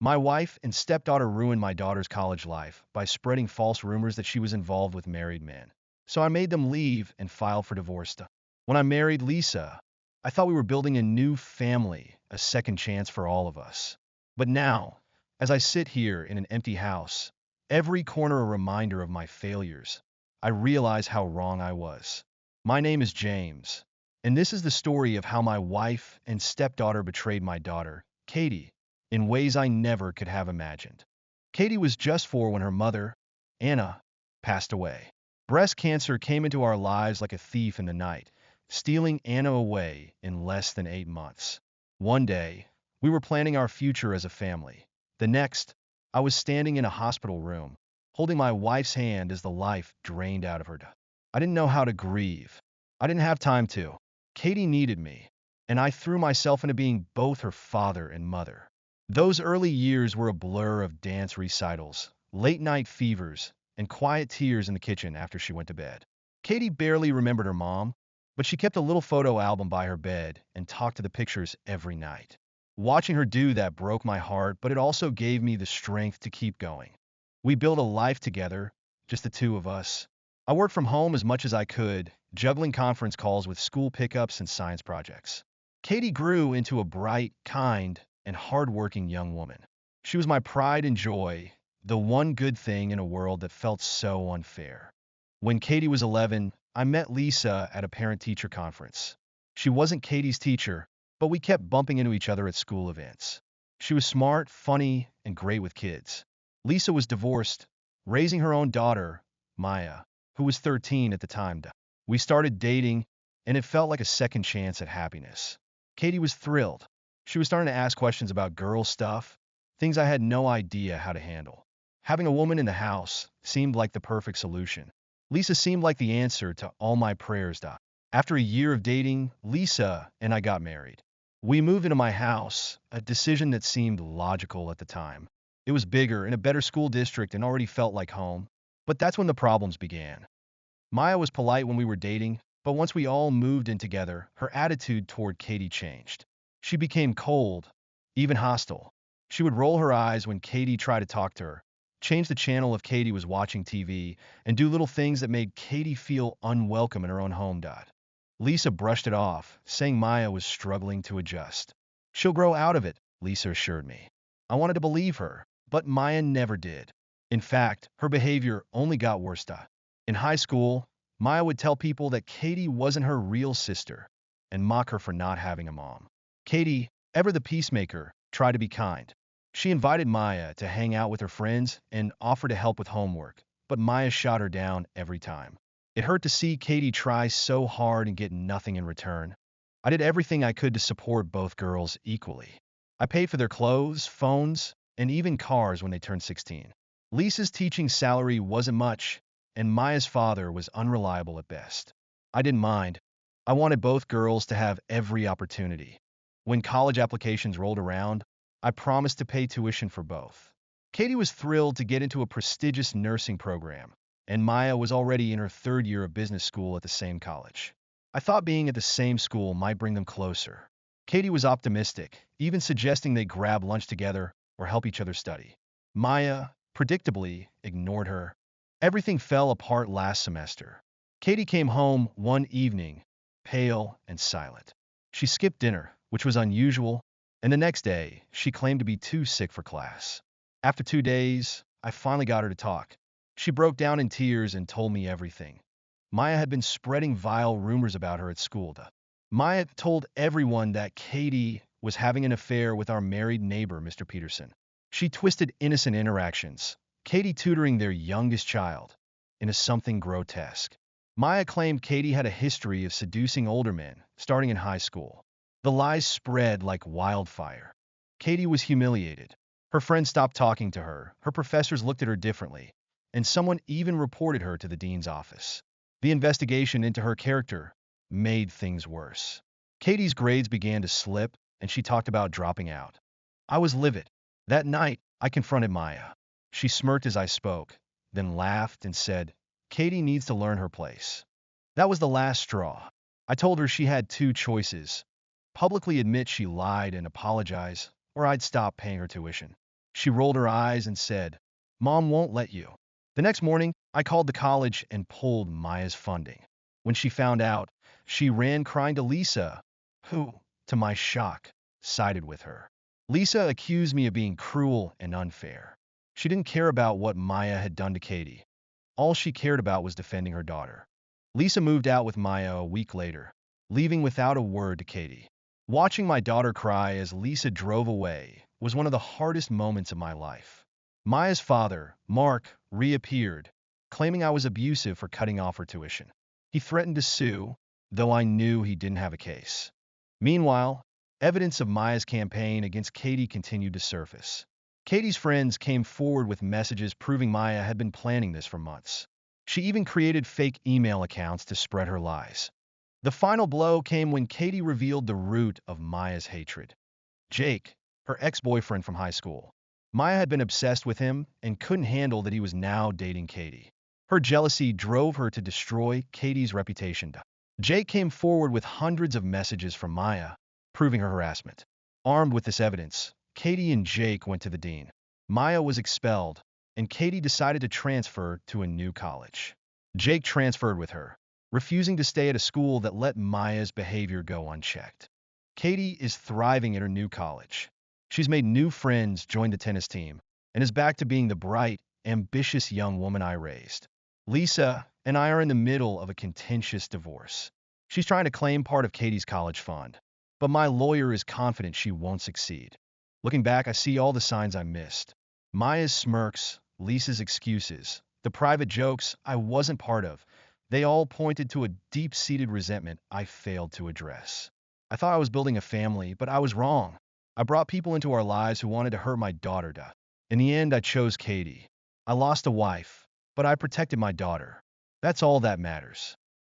My wife and stepdaughter ruined my daughter's college life by spreading false rumors that she was involved with married men. So I made them leave and file for divorce. When I married Lisa, I thought we were building a new family, a second chance for all of us. But now, as I sit here in an empty house, every corner a reminder of my failures, I realize how wrong I was. My name is James, and this is the story of how my wife and stepdaughter betrayed my daughter, Katie, in ways I never could have imagined. Katie was just 4 when her mother, Anna, passed away. Breast cancer came into our lives like a thief in the night, stealing Anna away in less than 8 months. One day, we were planning our future as a family. The next, I was standing in a hospital room, holding my wife's hand as the life drained out of her. I didn't know how to grieve. I didn't have time to. Katie needed me, and I threw myself into being both her father and mother. Those early years were a blur of dance recitals, late-night fevers, and quiet tears in the kitchen after she went to bed. Katie barely remembered her mom, but she kept a little photo album by her bed and talked to the pictures every night. Watching her do that broke my heart, but it also gave me the strength to keep going. We built a life together, just the two of us. I worked from home as much as I could, juggling conference calls with school pickups and science projects. Katie grew into a bright, kind, and hardworking young woman. She was my pride and joy, the one good thing in a world that felt so unfair. When Katie was 11, I met Lisa at a parent-teacher conference. She wasn't Katie's teacher, but we kept bumping into each other at school events. She was smart, funny, and great with kids. Lisa was divorced, raising her own daughter, Maya, who was 13 at the time. We started dating, and it felt like a second chance at happiness. Katie was thrilled. She was starting to ask questions about girl stuff, things I had no idea how to handle. Having a woman in the house seemed like the perfect solution. Lisa seemed like the answer to all my prayers. After a year of dating, Lisa and I got married. We moved into my house, a decision that seemed logical at the time. It was bigger, in a better school district, and already felt like home. But that's when the problems began. Maya was polite when we were dating, but once we all moved in together, her attitude toward Katie changed. She became cold, even hostile. She would roll her eyes when Katie tried to talk to her, change the channel if Katie was watching TV, and do little things that made Katie feel unwelcome in her own home. Lisa brushed it off, saying Maya was struggling to adjust. She'll grow out of it, Lisa assured me. I wanted to believe her, but Maya never did. In fact, her behavior only got worse. In high school, Maya would tell people that Katie wasn't her real sister and mock her for not having a mom. Katie, ever the peacemaker, tried to be kind. She invited Maya to hang out with her friends and offered to help with homework, but Maya shot her down every time. It hurt to see Katie try so hard and get nothing in return. I did everything I could to support both girls equally. I paid for their clothes, phones, and even cars when they turned 16. Lisa's teaching salary wasn't much, and Maya's father was unreliable at best. I didn't mind. I wanted both girls to have every opportunity. When college applications rolled around, I promised to pay tuition for both. Katie was thrilled to get into a prestigious nursing program, and Maya was already in her 3rd year of business school at the same college. I thought being at the same school might bring them closer. Katie was optimistic, even suggesting they grab lunch together or help each other study. Maya, predictably, ignored her. Everything fell apart last semester. Katie came home one evening, pale and silent. She skipped dinner, which was unusual, and the next day, she claimed to be too sick for class. After 2 days, I finally got her to talk. She broke down in tears and told me everything. Maya had been spreading vile rumors about her at school. Maya told everyone that Katie was having an affair with our married neighbor, Mr. Peterson. She twisted innocent interactions, Katie tutoring their youngest child, into something grotesque. Maya claimed Katie had a history of seducing older men, starting in high school. The lies spread like wildfire. Katie was humiliated. Her friends stopped talking to her, her professors looked at her differently, and someone even reported her to the dean's office. The investigation into her character made things worse. Katie's grades began to slip, and she talked about dropping out. I was livid. That night, I confronted Maya. She smirked as I spoke, then laughed and said, "Katie needs to learn her place." That was the last straw. I told her she had 2 choices: publicly admit she lied and apologize, or I'd stop paying her tuition. She rolled her eyes and said, "Mom won't let you." The next morning, I called the college and pulled Maya's funding. When she found out, she ran crying to Lisa, who, to my shock, sided with her. Lisa accused me of being cruel and unfair. She didn't care about what Maya had done to Katie. All she cared about was defending her daughter. Lisa moved out with Maya a week later, leaving without a word to Katie. Watching my daughter cry as Lisa drove away was one of the hardest moments of my life. Maya's father, Mark, reappeared, claiming I was abusive for cutting off her tuition. He threatened to sue, though I knew he didn't have a case. Meanwhile, evidence of Maya's campaign against Katie continued to surface. Katie's friends came forward with messages proving Maya had been planning this for months. She even created fake email accounts to spread her lies. The final blow came when Katie revealed the root of Maya's hatred. Jake, her ex-boyfriend from high school. Maya had been obsessed with him and couldn't handle that he was now dating Katie. Her jealousy drove her to destroy Katie's reputation. Jake came forward with hundreds of messages from Maya, proving her harassment. Armed with this evidence, Katie and Jake went to the dean. Maya was expelled, and Katie decided to transfer to a new college. Jake transferred with her, refusing to stay at a school that let Maya's behavior go unchecked. Katie is thriving at her new college. She's made new friends, joined the tennis team, and is back to being the bright, ambitious young woman I raised. Lisa and I are in the middle of a contentious divorce. She's trying to claim part of Katie's college fund, but my lawyer is confident she won't succeed. Looking back, I see all the signs I missed. Maya's smirks, Lisa's excuses, the private jokes I wasn't part of. They all pointed to a deep-seated resentment I failed to address. I thought I was building a family, but I was wrong. I brought people into our lives who wanted to hurt my daughter. In the end, I chose Katie. I lost a wife, but I protected my daughter. That's all that matters.